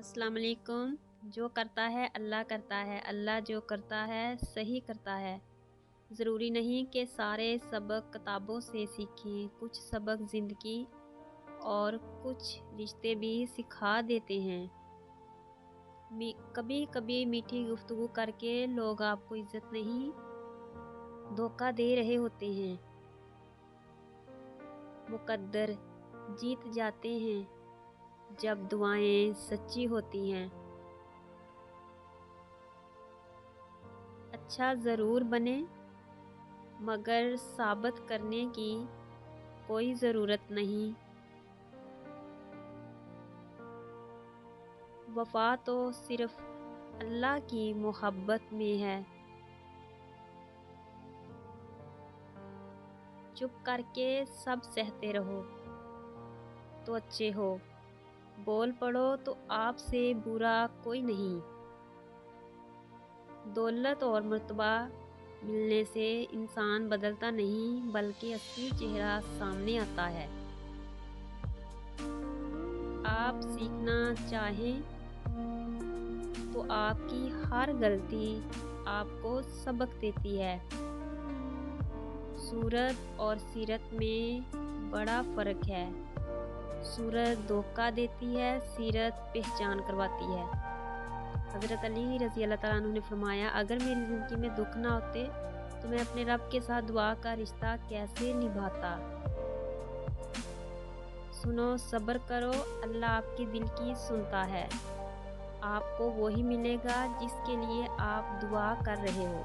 अस्सलाम वालेकुम। जो करता है अल्लाह करता है, अल्लाह जो करता है सही करता है। ज़रूरी नहीं कि सारे सबक किताबों से सीखें, कुछ सबक ज़िंदगी और कुछ रिश्ते भी सिखा देते हैं। कभी कभी मीठी गुफ्तगू करके लोग आपको इज्जत नहीं, धोखा दे रहे होते हैं। मुकद्दर जीत जाते हैं जब दुआएं सच्ची होती हैं। अच्छा ज़रूर बने, मगर साबित करने की कोई ज़रूरत नहीं। वफ़ा तो सिर्फ़ अल्लाह की मोहब्बत में है। चुप करके सब सहते रहो तो अच्छे हो, बोल पड़ो तो आपसे बुरा कोई नहीं। दौलत और मर्तबा मिलने से इंसान बदलता नहीं, बल्कि असली चेहरा सामने आता है। आप सीखना चाहें तो आपकी हर गलती आपको सबक देती है। सूरत और सीरत में बड़ा फ़र्क है। सूरत धोखा देती है, सीरत पहचान करवाती है। हज़रत अली रज़ी अल्लाह तआला अन्हु ने फरमाया, अगर मेरी ज़िंदगी में दुख ना होते तो मैं अपने रब के साथ दुआ का रिश्ता कैसे निभाता। सुनो, सब्र करो, अल्लाह आपके दिल की सुनता है। आपको वही मिलेगा जिसके लिए आप दुआ कर रहे हो।